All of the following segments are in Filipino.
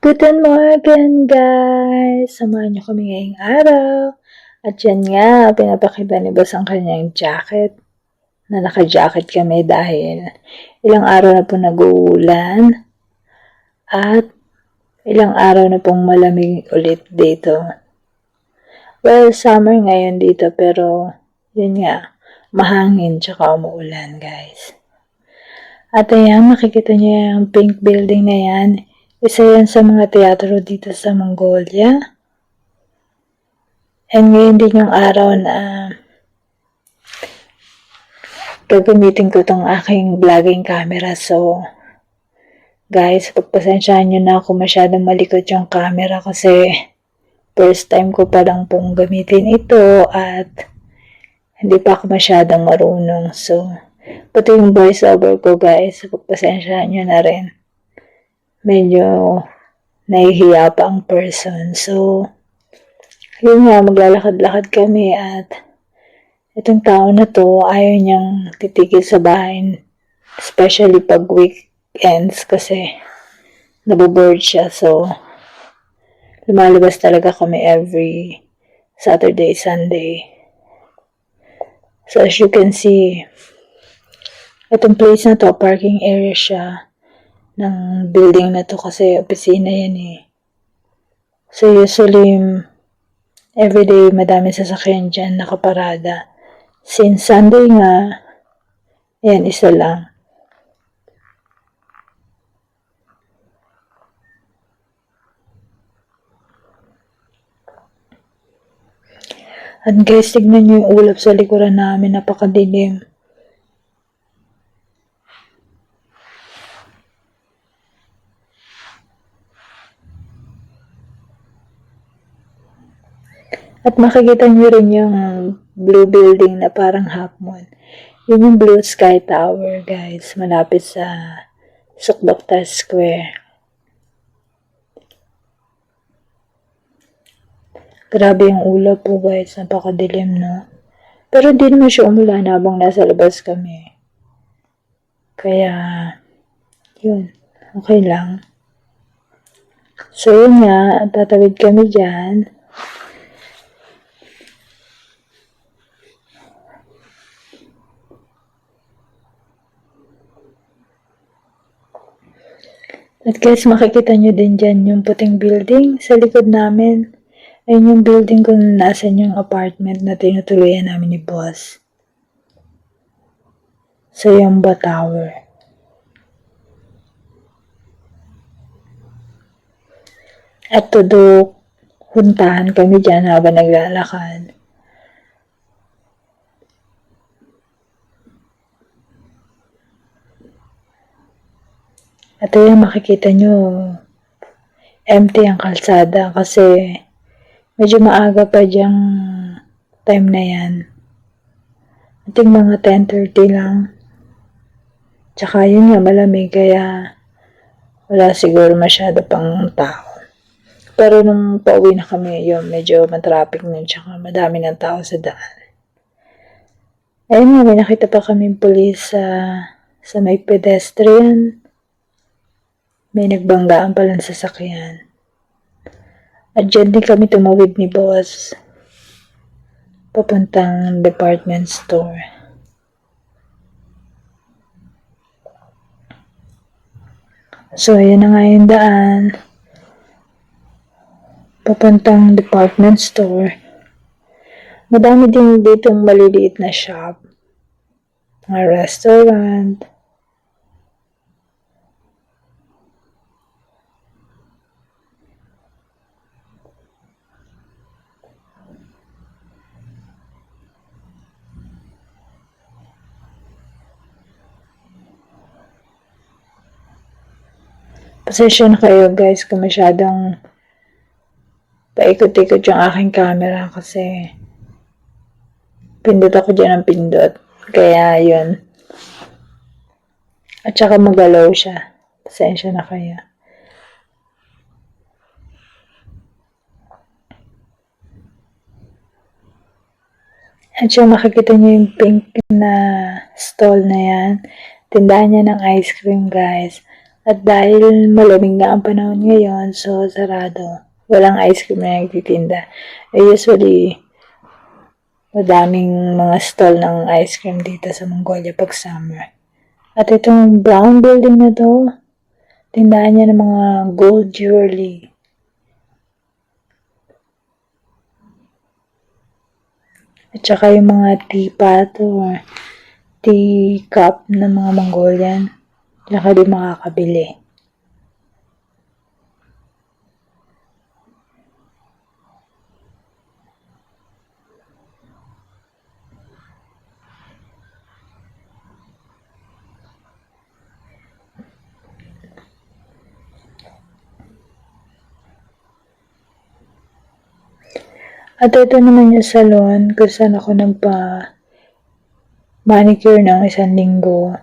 Guten Morgen guys! Samahan niyo kami ngayong araw. At yan nga, pinapakita ni Boss ang kanyang jacket. Na naka-jacket kami dahil ilang araw na po nag-uulan. At ilang araw na pong malamig ulit dito. Well, summer ngayon dito pero yun nga, mahangin tsaka umuulan guys. At ayan, makikita niyo yung pink building na yan. Isa yan sa mga teatro dito sa Mongolia. And ngayon din yung araw na gagamitin ko tong aking vlogging camera. So, guys, pagpasensyahan nyo na ako masyadong malikot yung camera kasi first time ko pa lang pong gamitin ito at hindi pa ako masyadong marunong. So, pati yung voiceover ko guys, pagpasensyahan nyo na rin. Medyo nahihiya pa ang person. So, yun nga, maglalakad-lakad kami at itong tao na to, ayaw niyang titigil sa bahay. Especially pag weekends kasi naboboard siya. So, lumalabas talaga kami every Saturday, Sunday. So, as you can see, itong place na to, parking area siya ng building na to kasi opisina yan eh. So usually, everyday madami sasakyan dyan nakaparada. Since Sunday nga, yan isa lang. At guys, tignan nyo yung ulap sa likuran namin, napakadilim. At makikita nyo rin yung blue building na parang half moon. Yun yung Blue Sky Tower, guys. Malapit sa Sukdokta Square. Grabe yung ulap po, guys. Napakadilim, no? Pero hindi naman siya umulan habang nasa labas kami. Kaya, yun. Okay lang. So, yun nga. Tatawid kami dyan. At guys, makikita nyo din dyan yung puting building sa likod namin. Ayun yung building kung nasan yung apartment na tinutuluyan namin ni Boss. Sa Yamba Tower. At todo huntahan kami dyan habang naglalakad. At ayun, makikita nyo, empty ang kalsada kasi medyo maaga pa dyang time na yan. I think mga 10:30 lang. Tsaka yun nga, malamig kaya wala siguro masyado pang tao. Pero nung pauwi na kami, yun, medyo matraffic na tsaka madami ng tao sa daan. Ayun nga, may nakita pa kaming pulis sa may pedestrian. May nagbanggaan palang sasakyan. At dyan din kami tumawid ni Boss. Papuntang department store. So, ayan na nga yung daan. Papuntang department store. Madami din ditong maliliit na shop. Mga restaurant. Pasensya na kayo guys kung masyadong paikot-ikot yung aking camera kasi pindot ako dyan ng pindot. Kaya yun. At saka magalaw siya. Pasensya na kayo. At saka makikita nyo yung pink na stall na yan. Tindahan niya ng ice cream guys. At dahil malamig na ang panahon ngayon, so sarado. Walang ice cream na nagtitinda. Usually, madaming mga stall ng ice cream dito sa Mongolia pag summer. At itong brown building na to, tindahan niya ng mga gold jewelry. At saka yung mga teapot or teacup ng mga Mongolian. Diyan ka din makakabili. At ito naman yung salon kung saan ako nagpa-manicure ng 1 linggo.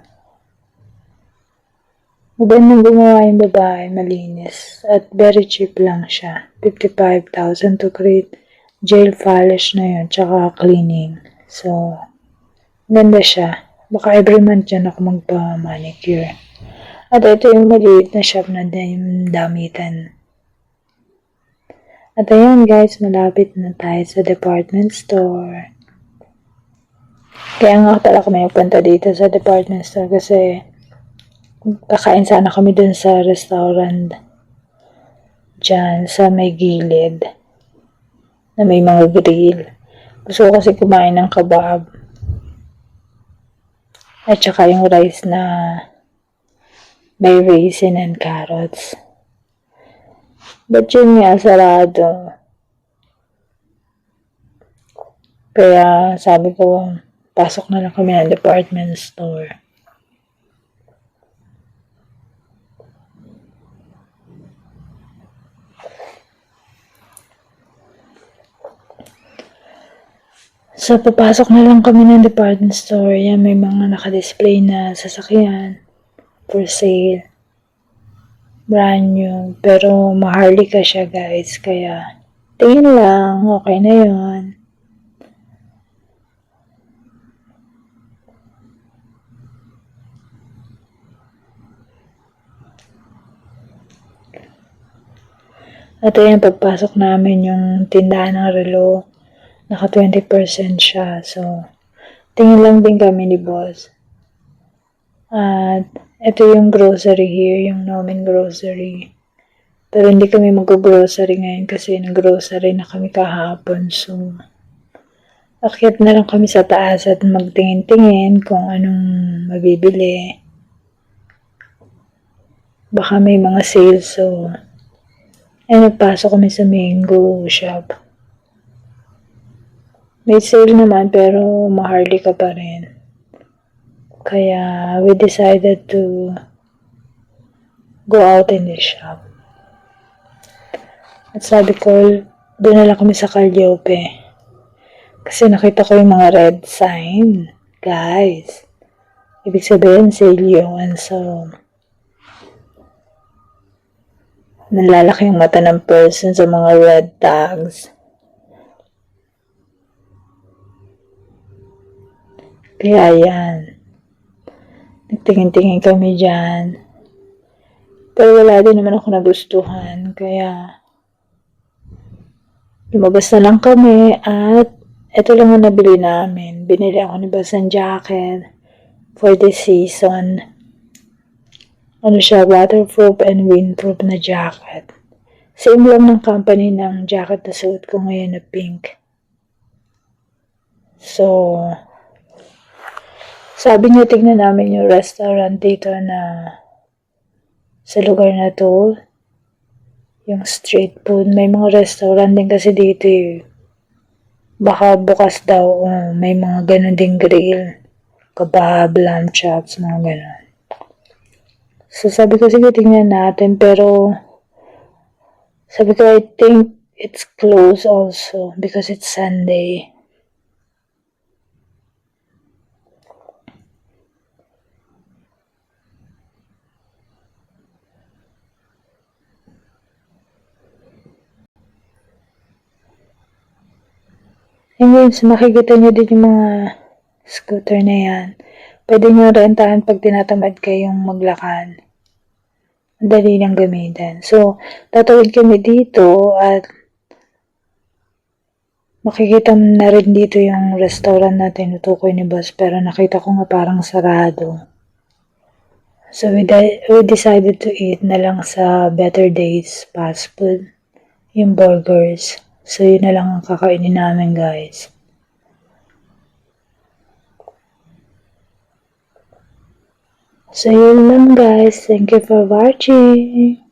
Magandang gumawa yung babae, malinis. At very cheap lang siya. 55,000 to create gel polish na yun, tsaka cleaning. So, ganda siya. Baka every month dyan ako magpa-manicure. At ito yung maliit na shop na yung damitan. At ayan guys, malapit na tayo sa department store. Kaya nga pala kami nagpunta dito sa department store kasi kakain sana kami dun sa restaurant dyan sa may gilid na may mga grill. Gusto ko kasi kumain ng kebab at saka yung rice na may raisin and carrots. But yun nga, sarado. Kaya sabi ko, pasok na lang kami ng department store. So, papasok na lang kami ng department store. Yan, may mga naka-display na sasakyan for sale. Brand new. Pero, maharlika siya, guys. Kaya, tingin lang. Okay na yun. At ayan, pagpasok namin yung tindahan ng relo. Naka 20% siya. So, tingin lang din kami ni boss. At ito yung grocery here, yung Nomen grocery. Pero hindi kami mag-grocery ngayon kasi nag-grocery na kami kahapon. So, akyat na lang kami sa taas at magtingin-tingin kung anong mabibili. Baka may mga sales. So, nagpasok kami sa mango shop. May sale naman pero maharlika pa rin. Kaya we decided to go out in the shop. At sabi ko, doon na lang kami sa Calliope. Kasi nakita ko yung mga red sign. Guys, ibig sabihin sale yun. So, nalalaki yung mata ng person sa mga red tags. Kaya yan. Nagtingin-tingin kami dyan. Pero wala din naman ako nagustuhan. Kaya lumabas na lang kami at ito lang ang nabili namin. Binili ako ni Boss ng jacket for this season. Ano siya, waterproof and windproof na jacket. Same lang ng company ng jacket na suot ko ngayon na pink. So, sabi niya, tignan namin yung restaurant dito na sa lugar na to. Yung street food. May mga restaurant din kasi dito eh. Baka bukas daw. May mga ganun ding grill. Kebab, lamb chops, mga ganun. So sabi ko, sige tignan natin. Pero sabi ko, I think it's closed also because it's Sunday. And yun, so makikita nyo din yung mga scooter na yan. Pwede nyo rentahan pag tinatamad kayong maglakad. dali lang gamitin. So, tatawid kami dito at makikita mo na rin dito yung restaurant na tinutukoy ni boss pero nakita ko nga parang sarado. So, we decided to eat na lang sa Better Days fast food, yung burgers. So, yun na lang ang kakainin namin, guys. So, yun lang, guys. Thank you for watching.